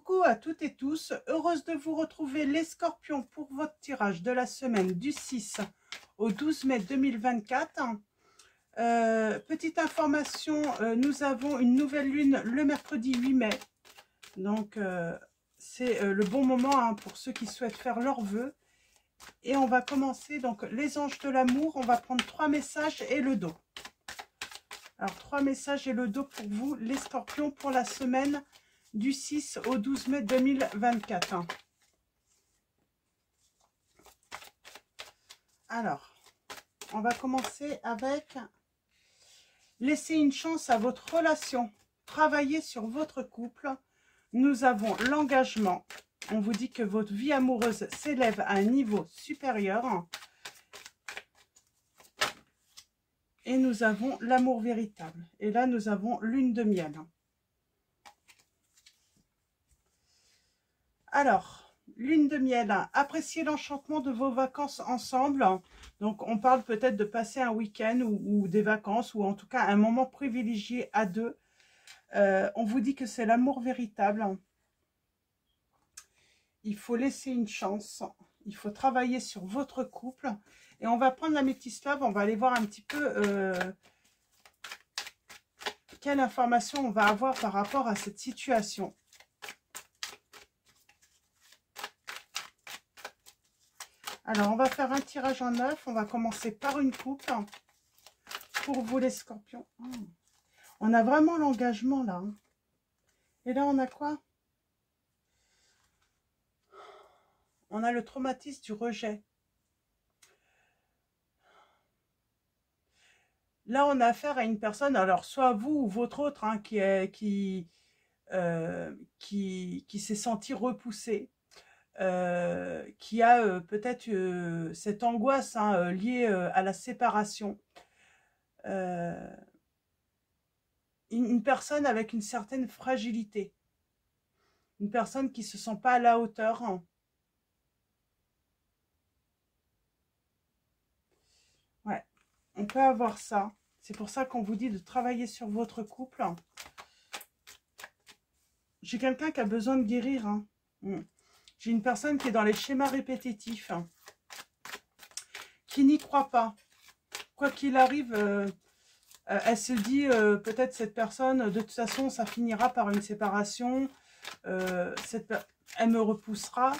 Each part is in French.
Coucou à toutes et tous, heureuse de vous retrouver les scorpions pour votre tirage de la semaine du 6 au 12 mai 2024. Petite information, nous avons une nouvelle lune le mercredi 8 mai. Donc c'est le bon moment pour ceux qui souhaitent faire leurs vœux. Et on va commencer donc les anges de l'amour, on va prendre 3 messages et le dos. Alors 3 messages et le dos pour vous les scorpions pour la semaine du 6 au 12 mai 2024. Alors, on va commencer avec laisser une chance à votre relation, travailler sur votre couple. Nous avons l'engagement. On vous dit que votre vie amoureuse s'élève à un niveau supérieur. Et nous avons l'amour véritable. Et là, nous avons lune de miel. Alors, lune de miel, appréciez l'enchantement de vos vacances ensemble. Donc, on parle peut-être de passer un week-end ou des vacances, ou en tout cas un moment privilégié à deux. On vous dit que c'est l'amour véritable. Il faut laisser une chance. Il faut travailler sur votre couple. Et on va prendre la métislave, on va aller voir un petit peu quelle information on va avoir par rapport à cette situation. Alors, on va faire un tirage en 9. On va commencer par une coupe. Pour vous, les scorpions. On a vraiment l'engagement, là. Et là, on a quoi? On a le traumatisme du rejet. Là, on a affaire à une personne, alors soit vous ou votre autre, qui s'est senti repoussé. Qui a peut-être cette angoisse liée à la séparation. Une personne avec une certaine fragilité. Une personne qui ne se sent pas à la hauteur. Ouais, on peut avoir ça. C'est pour ça qu'on vous dit de travailler sur votre couple. J'ai quelqu'un qui a besoin de guérir. J'ai une personne qui est dans les schémas répétitifs, qui n'y croit pas. Quoi qu'il arrive, elle se dit, peut-être cette personne, de toute façon, ça finira par une séparation, elle me repoussera.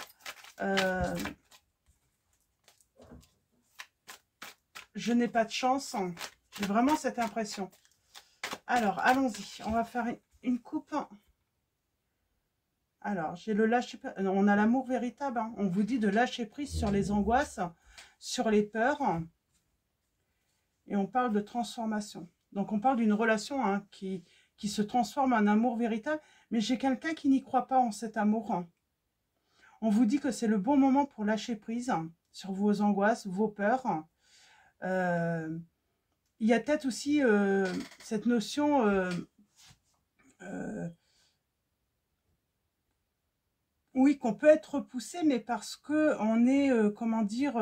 Je n'ai pas de chance. J'ai vraiment cette impression. Alors, allons-y. On va faire une coupe. Alors, j'ai le lâcher... On a l'amour véritable. On vous dit de lâcher prise sur les angoisses, sur les peurs. Et on parle de transformation. Donc, on parle d'une relation qui se transforme en amour véritable. Mais j'ai quelqu'un qui n'y croit pas en cet amour. On vous dit que c'est le bon moment pour lâcher prise sur vos angoisses, vos peurs. Il y a peut-être aussi cette notion... oui, qu'on peut être repoussé, mais parce que on est, comment dire,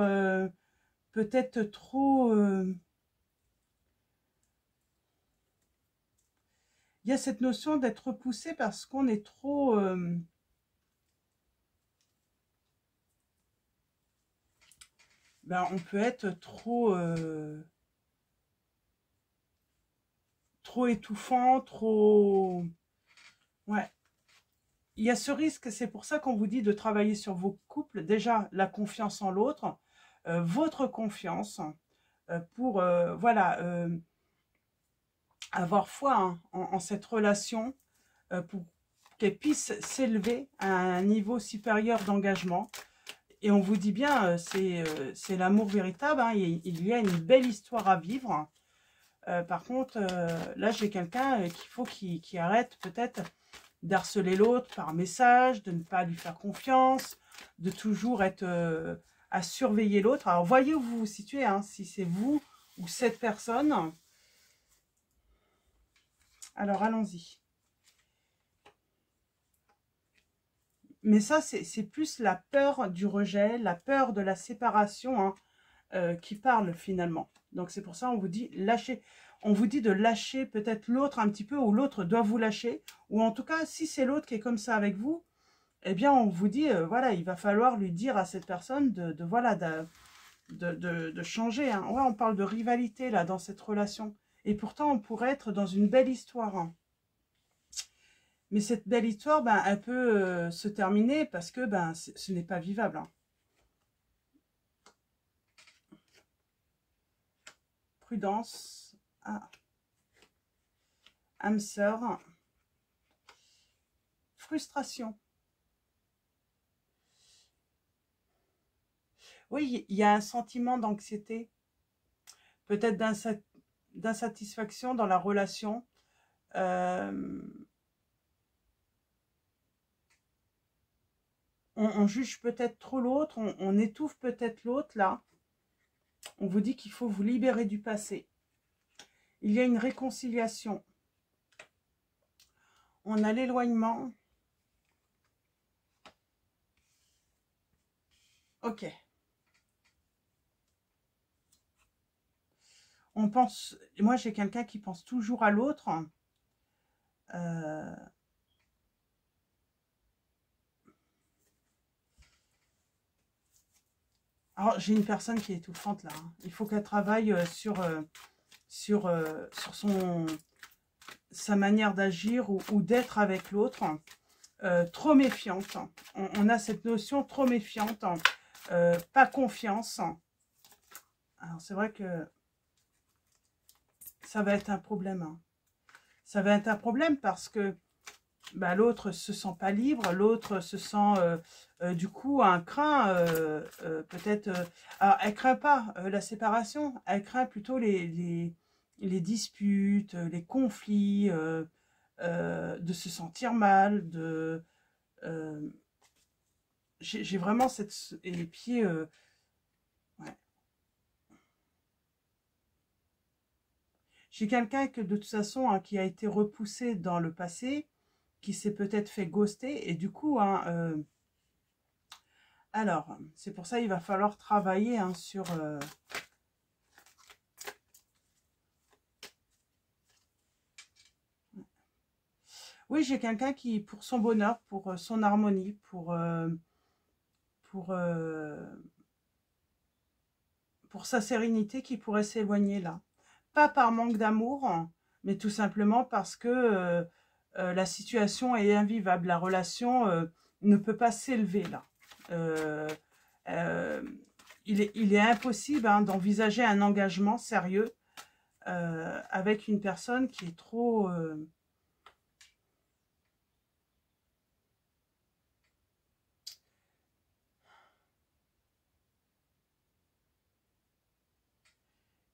peut-être trop... Il y a cette notion d'être repoussé parce qu'on est trop... on peut être trop... trop étouffant, trop... Ouais. Il y a ce risque, c'est pour ça qu'on vous dit de travailler sur vos couples. Déjà, la confiance en l'autre, votre confiance, pour, voilà, avoir foi en cette relation, pour qu'elle puisse s'élever à un niveau supérieur d'engagement. Et on vous dit bien, c'est l'amour véritable, il y a une belle histoire à vivre. Par contre, là, j'ai quelqu'un qu'il faut qu'il arrête peut-être d'harceler l'autre par message, de ne pas lui faire confiance, de toujours être à surveiller l'autre. Alors, voyez où vous vous situez, si c'est vous ou cette personne. Alors, allons-y. Mais ça, c'est plus la peur du rejet, la peur de la séparation qui parle finalement. Donc, c'est pour ça qu'on vous dit lâcher. On vous dit de lâcher peut-être l'autre un petit peu, ou l'autre doit vous lâcher. Ou en tout cas, si c'est l'autre qui est comme ça avec vous, eh bien, on vous dit, voilà, il va falloir lui dire à cette personne voilà, de changer. Hein. Ouais, on parle de rivalité, là, dans cette relation. Et pourtant, on pourrait être dans une belle histoire. Hein. Mais cette belle histoire, ben, elle peut se terminer parce que ben, ce n'est pas vivable. Hein. Prudence. Ah. Âme sœur. Frustration. Oui, il y a un sentiment d'anxiété, peut-être d'insatisfaction dans la relation. Euh, on juge peut-être trop l'autre, on étouffe peut-être l'autre, là. On vous dit qu'il faut vous libérer du passé. Il y a une réconciliation. On a l'éloignement. Ok. On pense... Moi, j'ai quelqu'un qui pense toujours à l'autre. Euh, alors, j'ai une personne qui est étouffante, là. Hein. Il faut qu'elle travaille sur sa manière d'agir ou d'être avec l'autre. Trop méfiante. On a cette notion trop méfiante. Pas confiance. Alors, c'est vrai que ça va être un problème. Hein. Ça va être un problème parce que bah, l'autre se sent pas libre, l'autre se sent du coup un craint peut-être. Alors elle craint pas la séparation, elle craint plutôt les disputes, les conflits, de se sentir mal, euh, j'ai vraiment cette et les pieds. Ouais. J'ai quelqu'un que de toute façon hein, qui a été repoussé dans le passé, qui s'est peut-être fait ghoster et du coup hein, alors, c'est pour ça qu'il va falloir travailler hein, sur... Oui, j'ai quelqu'un qui, pour son bonheur, pour son harmonie, pour, euh, pour sa sérénité, qui pourrait s'éloigner là. Pas par manque d'amour, hein, mais tout simplement parce que la situation est invivable. La relation ne peut pas s'élever là. Euh, euh, il est impossible hein, d'envisager un engagement sérieux avec une personne qui est trop...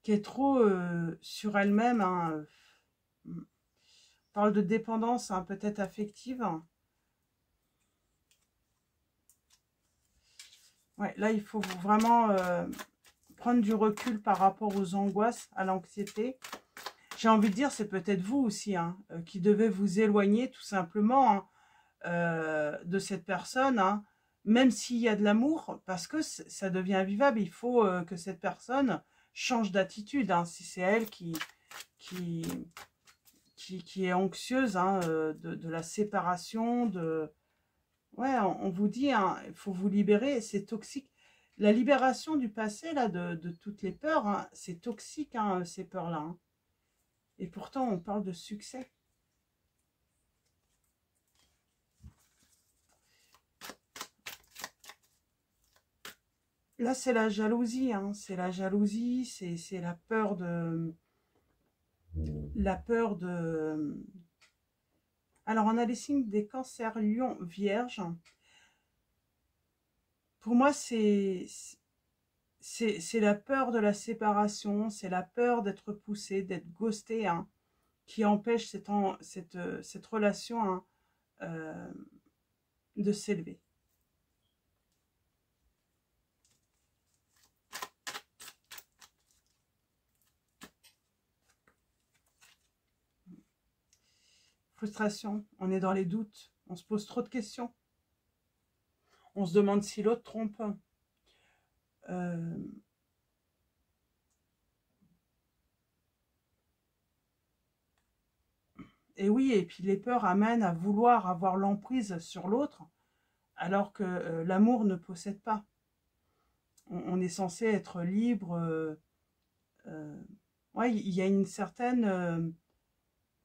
qui est trop sur elle-même. Hein, on parle de dépendance hein, peut-être affective. Ouais, là, il faut vraiment prendre du recul par rapport aux angoisses, à l'anxiété. J'ai envie de dire, c'est peut-être vous aussi hein, qui devez vous éloigner tout simplement hein, de cette personne, hein, même s'il y a de l'amour, parce que ça devient invivable. Il faut que cette personne change d'attitude. Hein, si c'est elle qui, qui est anxieuse hein, de la séparation, de... Ouais, on vous dit, hein, il faut vous libérer, c'est toxique. La libération du passé, là, de toutes les peurs, hein, c'est toxique, hein, ces peurs-là. Hein. Et pourtant, on parle de succès. Là, c'est la jalousie, hein, c'est la jalousie, c'est la peur de... La peur de... Alors, on a les signes des cancers, lion, vierge. Pour moi, c'est la peur de la séparation, c'est la peur d'être poussé, d'être ghosté, hein, qui empêche cette relation hein, euh, de s'élever. Frustration, on est dans les doutes, on se pose trop de questions, on se demande si l'autre trompe. Euh, et oui, et puis les peurs amènent à vouloir avoir l'emprise sur l'autre. alors que l'amour ne possède pas. On est censé être libre. Ouais, il y a une certaine...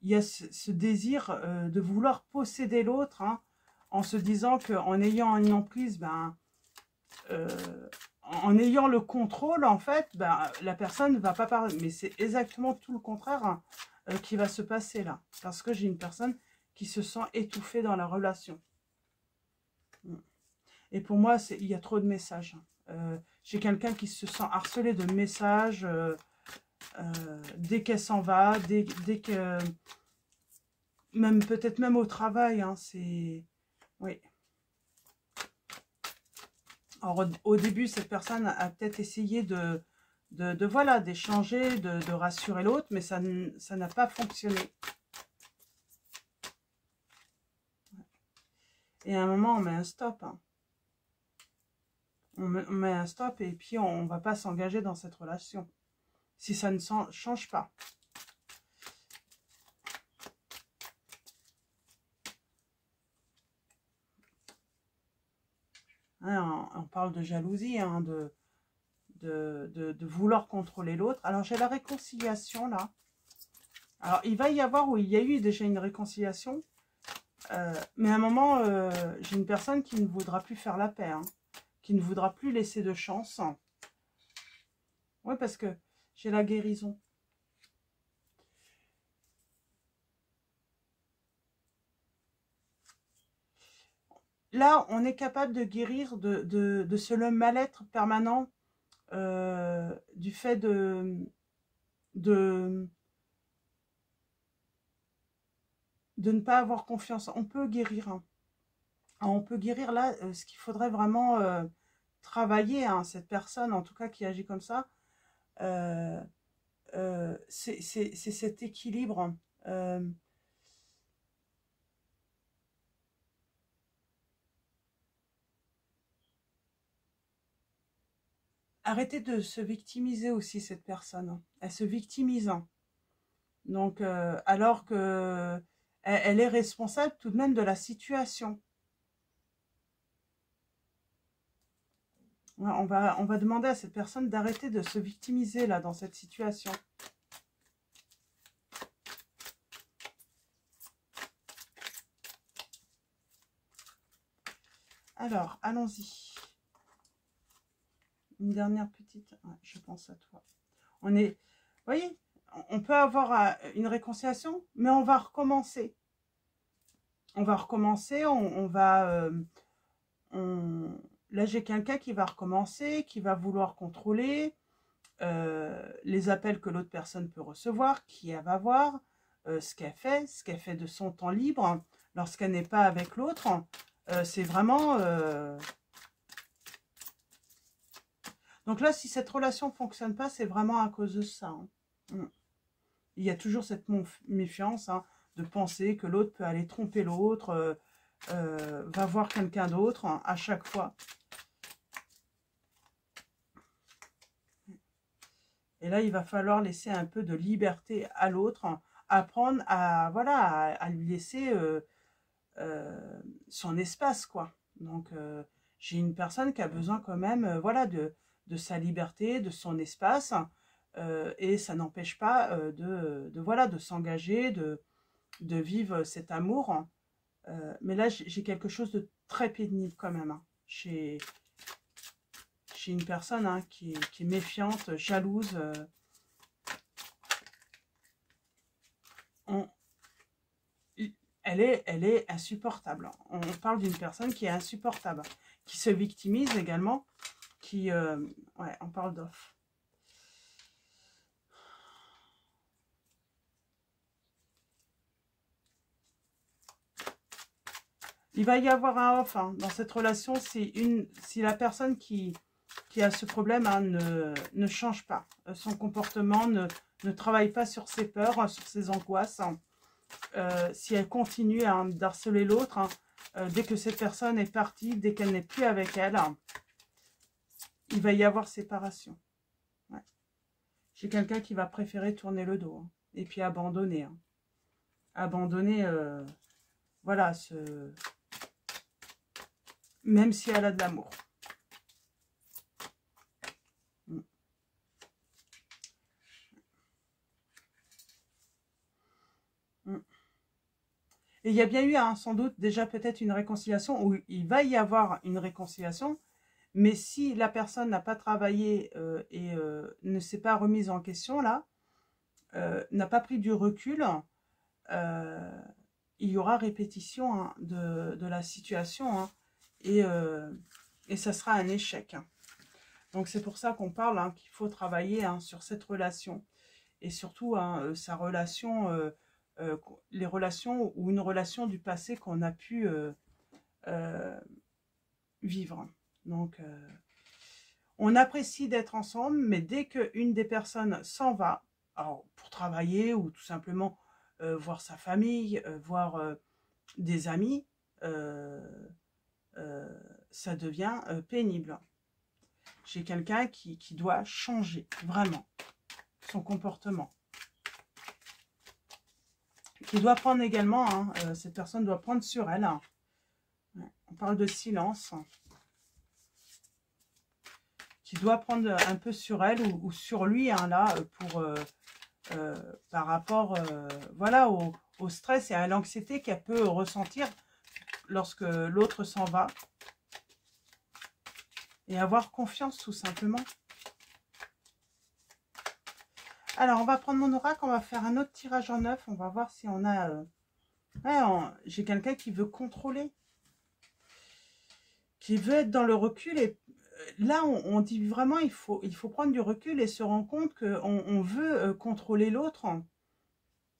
il y a ce désir de vouloir posséder l'autre, hein, en se disant qu'en ayant une emprise, ben, en ayant le contrôle, en fait, ben, la personne ne va pas parler. Mais c'est exactement tout le contraire, hein, qui va se passer là. Parce que j'ai une personne qui se sent étouffée dans la relation. Et pour moi, il y a trop de messages. J'ai quelqu'un qui se sent harcelé de messages dès qu'elle s'en va, dès que... Même peut-être même au travail, hein, c'est... Oui. Alors, au début, cette personne a peut-être essayé voilà, d'échanger, de rassurer l'autre, mais ça n'a pas fonctionné. Et à un moment, on met un stop. Hein. On met un stop et puis on ne va pas s'engager dans cette relation. Si ça ne change pas. Hein, on parle de jalousie, hein, de vouloir contrôler l'autre. Alors, j'ai la réconciliation, là. Alors, il va y avoir, où il y a eu déjà une réconciliation, mais à un moment, j'ai une personne qui ne voudra plus faire la paix, hein, qui ne voudra plus laisser de chance. Oui, parce que j'ai la guérison. Là, on est capable de guérir de ce mal-être permanent du fait de ne pas avoir confiance. On peut guérir. Hein. On peut guérir là, ce qu'il faudrait vraiment travailler, hein, cette personne, en tout cas qui agit comme ça, c'est cet équilibre. Arrêtez de se victimiser aussi, cette personne. Elle se victimise. Donc, alors que elle est responsable tout de même de la situation. Ouais, on va demander à cette personne d'arrêter de se victimiser là dans cette situation. Alors, allons-y. Une dernière petite... Ouais, je pense à toi. On est... Vous voyez, on peut avoir une réconciliation, mais on va recommencer. On va recommencer, on va... Là, j'ai quelqu'un qui va recommencer, qui va vouloir contrôler les appels que l'autre personne peut recevoir, qui elle va voir, ce qu'elle fait de son temps libre lorsqu'elle n'est pas avec l'autre. C'est vraiment... Donc là, si cette relation ne fonctionne pas, c'est vraiment à cause de ça. Hein. Il y a toujours cette méfiance, hein, de penser que l'autre peut aller tromper l'autre, va voir quelqu'un d'autre, hein, à chaque fois. Et là, il va falloir laisser un peu de liberté à l'autre, hein, apprendre à, voilà, à lui laisser son espace, quoi. Donc, j'ai une personne qui a besoin quand même, voilà, de sa liberté, de son espace, et ça n'empêche pas voilà, de s'engager, de vivre cet amour. Mais là, j'ai quelque chose de très pénible quand même. Hein. Chez une personne, hein, qui est méfiante, jalouse. Elle est insupportable. On parle d'une personne qui est insupportable, qui se victimise également, qui... ouais, on parle d'off. Il va y avoir un off, hein, dans cette relation si la personne qui a ce problème, hein, ne change pas. Son comportement ne travaille pas sur ses peurs, hein, sur ses angoisses. Hein. Si elle continue à harceler l'autre, hein, dès que cette personne est partie, dès qu'elle n'est plus avec elle, hein, il va y avoir séparation. Ouais. J'ai quelqu'un qui va préférer tourner le dos, hein, et puis abandonner. Hein. Abandonner, voilà, même si elle a de l'amour. Et il y a bien eu, hein, sans doute, déjà peut-être une réconciliation, où il va y avoir une réconciliation, mais si la personne n'a pas travaillé et ne s'est pas remise en question, là, n'a pas pris du recul, il y aura répétition, hein, de la situation, hein, et ça sera un échec. Hein. Donc c'est pour ça qu'on parle, hein, qu'il faut travailler, hein, sur cette relation. Et surtout, hein, sa relation, les relations ou une relation du passé qu'on a pu vivre. Donc, on apprécie d'être ensemble, mais dès qu'une des personnes s'en va, alors pour travailler ou tout simplement voir sa famille, voir des amis, ça devient pénible. J'ai quelqu'un qui doit changer vraiment son comportement. Qui doit prendre également, hein, cette personne doit prendre sur elle. Hein. On parle de silence. Qui doit prendre un peu sur elle ou sur lui, hein, là, pour, par rapport voilà, au stress et à l'anxiété qu'elle peut ressentir lorsque l'autre s'en va. Et avoir confiance, tout simplement. Alors, on va prendre mon oracle, on va faire un autre tirage en neuf. On va voir si on a... ouais, j'ai quelqu'un qui veut contrôler. Qui veut être dans le recul. Et là, on dit vraiment, il faut prendre du recul et se rendre compte qu'on veut contrôler l'autre.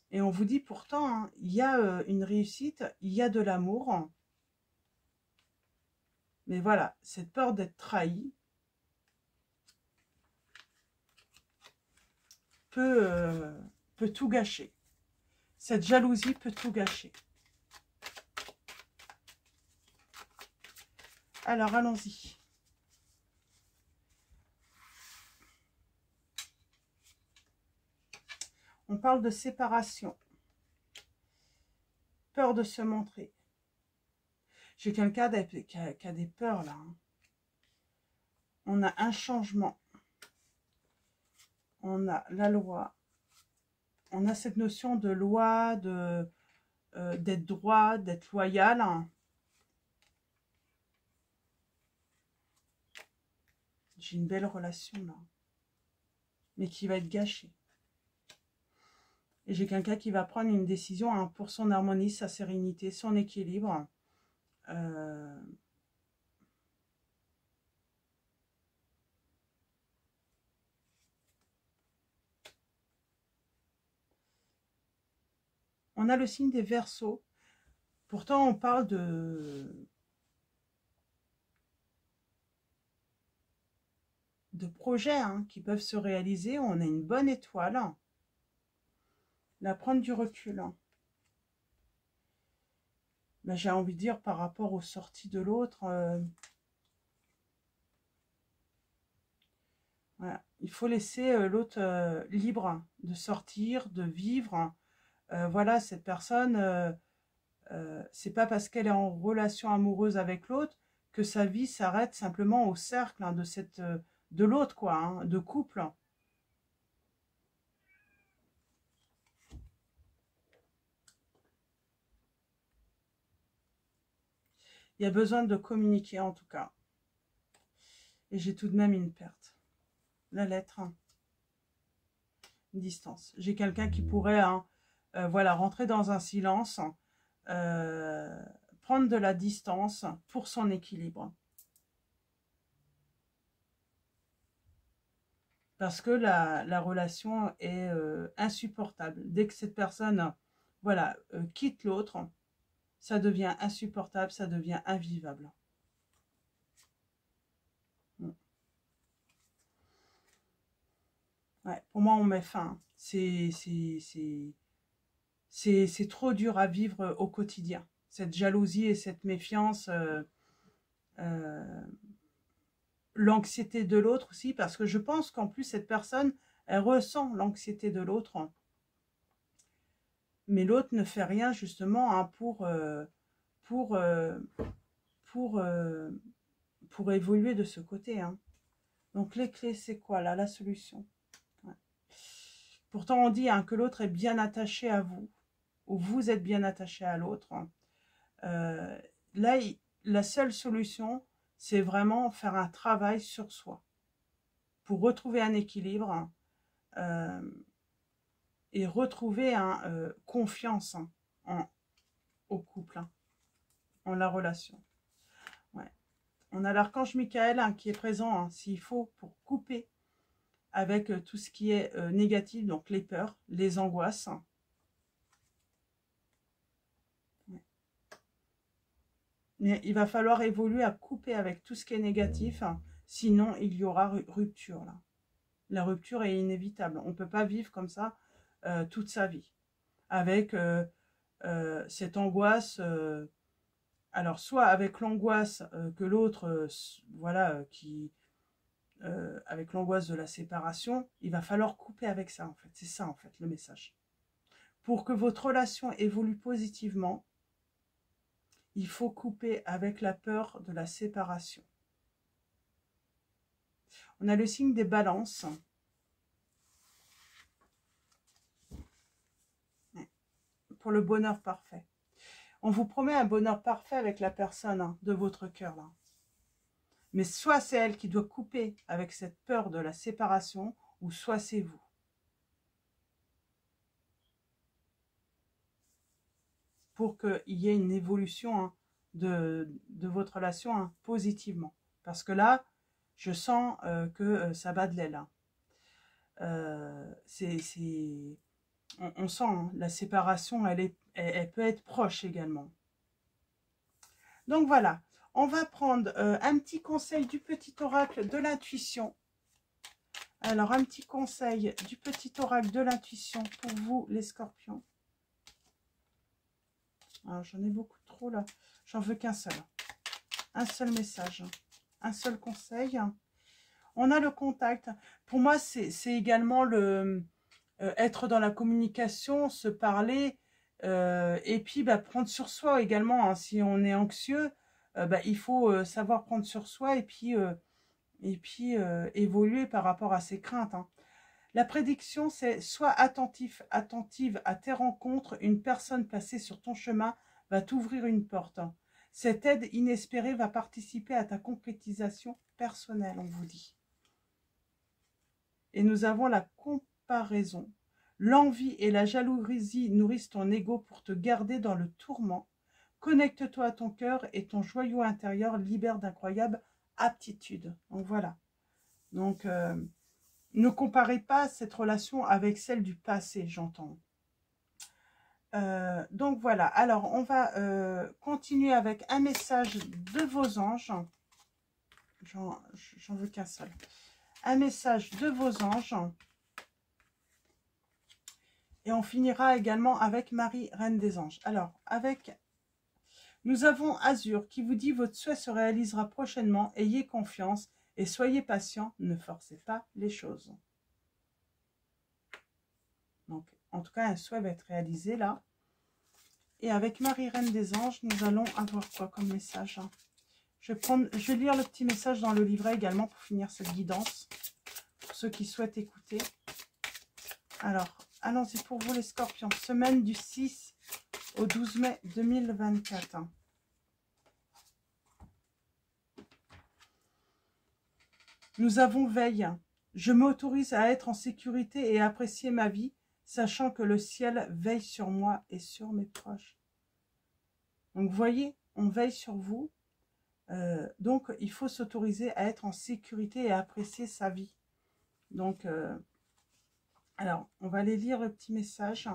Et on vous dit pourtant, hein, il y a une réussite, il y a de l'amour. Mais voilà, cette peur d'être trahi peut tout gâcher. Cette jalousie peut tout gâcher. Alors, allons-y. On parle de séparation. Peur de se montrer. J'ai quelqu'un qui a des peurs, là. Hein. On a un changement. On a la loi. On a cette notion de loi, d'être droit, d'être loyal. Hein. J'ai une belle relation, là. Mais qui va être gâchée. Et j'ai quelqu'un qui va prendre une décision, hein, pour son harmonie, sa sérénité, son équilibre. On a le signe des Verseaux. Pourtant, on parle de projets, hein, qui peuvent se réaliser. On a une bonne étoile. Là, prendre du recul. Hein. Ben, j'ai envie de dire par rapport aux sorties de l'autre. Voilà. Il faut laisser l'autre libre de sortir, de vivre. Voilà, cette personne, c'est pas parce qu'elle est en relation amoureuse avec l'autre que sa vie s'arrête simplement au cercle, hein, de l'autre, quoi, hein, de couple. Il y a besoin de communiquer en tout cas. Et j'ai tout de même une perte. La lettre. Hein. Une distance. J'ai quelqu'un qui pourrait, hein, voilà, rentrer dans un silence, prendre de la distance pour son équilibre. Parce que la relation est insupportable. Dès que cette personne, voilà, quitte l'autre, ça devient insupportable, ça devient invivable. Ouais, pour moi, on met fin. C'est trop dur à vivre au quotidien. Cette jalousie et cette méfiance, l'anxiété de l'autre aussi, parce que je pense qu'en plus, cette personne, elle ressent l'anxiété de l'autre. Mais l'autre ne fait rien justement, hein, pour pour évoluer de ce côté. Hein. Donc les clés, c'est quoi là, la solution? Ouais. Pourtant, on dit hein, que l'autre est bien attaché à vous, ou vous êtes bien attaché à l'autre. Là, la seule solution, c'est vraiment faire un travail sur soi pour retrouver un équilibre et retrouver confiance au couple, en la relation. Ouais. On a l'archange Michael qui est présent, s'il faut, pour couper avec tout ce qui est négatif, donc les peurs, les angoisses. Mais il va falloir évoluer à couper avec tout ce qui est négatif, sinon il y aura rupture. Là. La rupture est inévitable. On ne peut pas vivre comme ça toute sa vie. Avec cette angoisse, alors soit avec l'angoisse que l'autre, voilà, avec l'angoisse de la séparation, il va falloir couper avec ça en fait. C'est ça en fait le message. Pour que votre relation évolue positivement, il faut couper avec la peur de la séparation. On a le signe des balances. Pour le bonheur parfait. On vous promet un bonheur parfait avec la personne de votre cœur. Là. Mais soit c'est elle qui doit couper avec cette peur de la séparation, ou soit c'est vous. Pour qu'il y ait une évolution de votre relation positivement. Parce que là, je sens que ça bat de l'aile. On sent la séparation, elle peut être proche également. Donc voilà, on va prendre un petit conseil du petit oracle de l'intuition. Alors, un petit conseil du petit oracle de l'intuition pour vous, les scorpions. Alors, j'en ai beaucoup trop là. J'en veux qu'un seul. Un seul message. Un seul conseil. On a le contact. Pour moi, c'est également le être dans la communication, se parler. Et puis, prendre sur soi également. Hein, si on est anxieux, il faut savoir prendre sur soi et puis évoluer par rapport à ses craintes. Hein. La prédiction, c'est sois attentif, attentive à tes rencontres. Une personne placée sur ton chemin va t'ouvrir une porte. Cette aide inespérée va participer à ta concrétisation personnelle, on vous dit. Et nous avons la comparaison. L'envie et la jalousie nourrissent ton ego pour te garder dans le tourment. Connecte-toi à ton cœur et ton joyau intérieur libère d'incroyables aptitudes. Donc voilà. Donc, ne comparez pas cette relation avec celle du passé, j'entends. Donc voilà. Alors, on va continuer avec un message de vos anges. J'en veux qu'un seul. Un message de vos anges. Et on finira également avec Marie, Reine des Anges. Alors, nous avons Azur qui vous dit « Votre souhait se réalisera prochainement. Ayez confiance et soyez patient. Ne forcez pas les choses. » Donc, en tout cas, un souhait va être réalisé là. Et avec Marie, Reine des Anges, nous allons avoir quoi comme message? Je vais lire le petit message dans le livret également pour finir cette guidance. Pour ceux qui souhaitent écouter. Alors, allons-y pour vous les scorpions. Semaine du 6 au 12 mai 2024. Nous avons veille. Je m'autorise à être en sécurité et apprécier ma vie, sachant que le ciel veille sur moi et sur mes proches. Donc, vous voyez, on veille sur vous. Donc, il faut s'autoriser à être en sécurité et à apprécier sa vie. Donc, alors, on va aller lire le petit message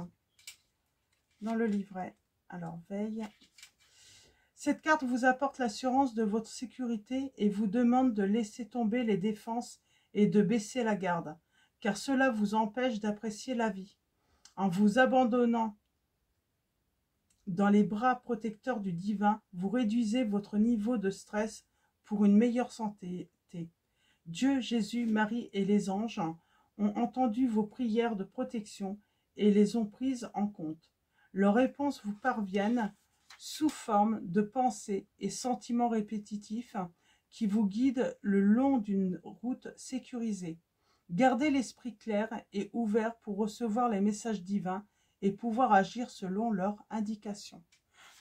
dans le livret. Alors, veille. Cette carte vous apporte l'assurance de votre sécurité et vous demande de laisser tomber les défenses et de baisser la garde, car cela vous empêche d'apprécier la vie. En vous abandonnant dans les bras protecteurs du divin, vous réduisez votre niveau de stress pour une meilleure santé. Dieu, Jésus, Marie et les anges ont entendu vos prières de protection et les ont prises en compte. Leurs réponses vous parviennent sous forme de pensées et sentiments répétitifs qui vous guident le long d'une route sécurisée. Gardez l'esprit clair et ouvert pour recevoir les messages divins et pouvoir agir selon leurs indications.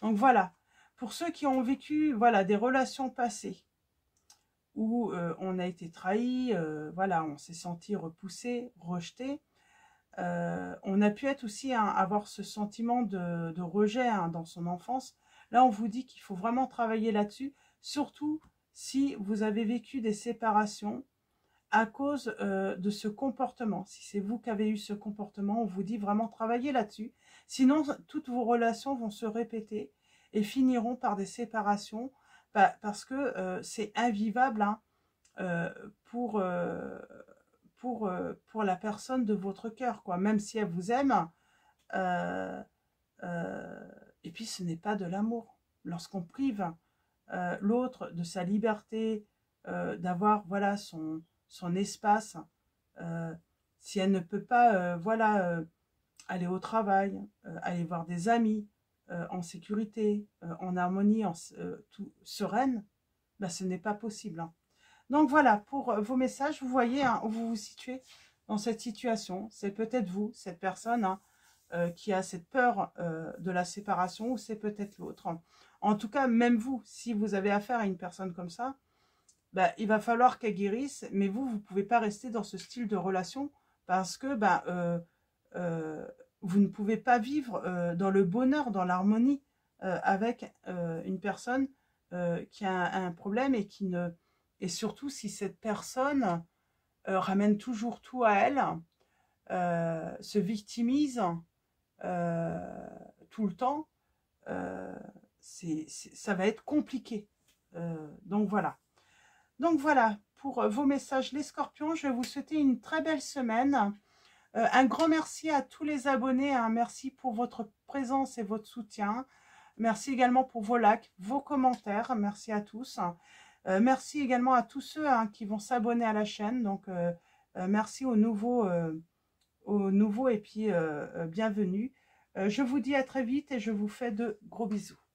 Donc voilà, pour ceux qui ont vécu voilà, des relations passées où on a été trahi, voilà, on s'est senti repoussé, rejeté, on a pu être aussi avoir ce sentiment de rejet dans son enfance. Là, on vous dit qu'il faut vraiment travailler là-dessus, surtout si vous avez vécu des séparations à cause de ce comportement. Si c'est vous qui avez eu ce comportement, on vous dit vraiment travailler là-dessus. Sinon, toutes vos relations vont se répéter et finiront par des séparations parce que c'est invivable hein, euh, pour, euh, pour la personne de votre cœur, quoi. Même si elle vous aime. Euh, et puis, ce n'est pas de l'amour. Lorsqu'on prive l'autre de sa liberté, d'avoir voilà, son espace, si elle ne peut pas voilà, aller au travail, aller voir des amis en sécurité, en harmonie, tout, sereine, ben, ce n'est pas possible. Hein. Donc voilà, pour vos messages, vous voyez hein, où vous vous situez dans cette situation. C'est peut-être vous, cette personne, hein, qui a cette peur de la séparation, ou c'est peut-être l'autre. En tout cas, même vous, si vous avez affaire à une personne comme ça, bah, il va falloir qu'elle guérisse, mais vous ne pouvez pas rester dans ce style de relation parce que bah, vous ne pouvez pas vivre dans le bonheur, dans l'harmonie avec une personne qui a un problème et qui ne... Et surtout si cette personne ramène toujours tout à elle, se victimise tout le temps, ça va être compliqué. Donc voilà. Donc voilà, pour vos messages les scorpions, je vais vous souhaiter une très belle semaine. Un grand merci à tous les abonnés, hein. Merci pour votre présence et votre soutien. Merci également pour vos likes, vos commentaires, merci à tous. Merci également à tous ceux hein, qui vont s'abonner à la chaîne. Donc merci aux nouveaux et puis bienvenue. Je vous dis à très vite et je vous fais de gros bisous.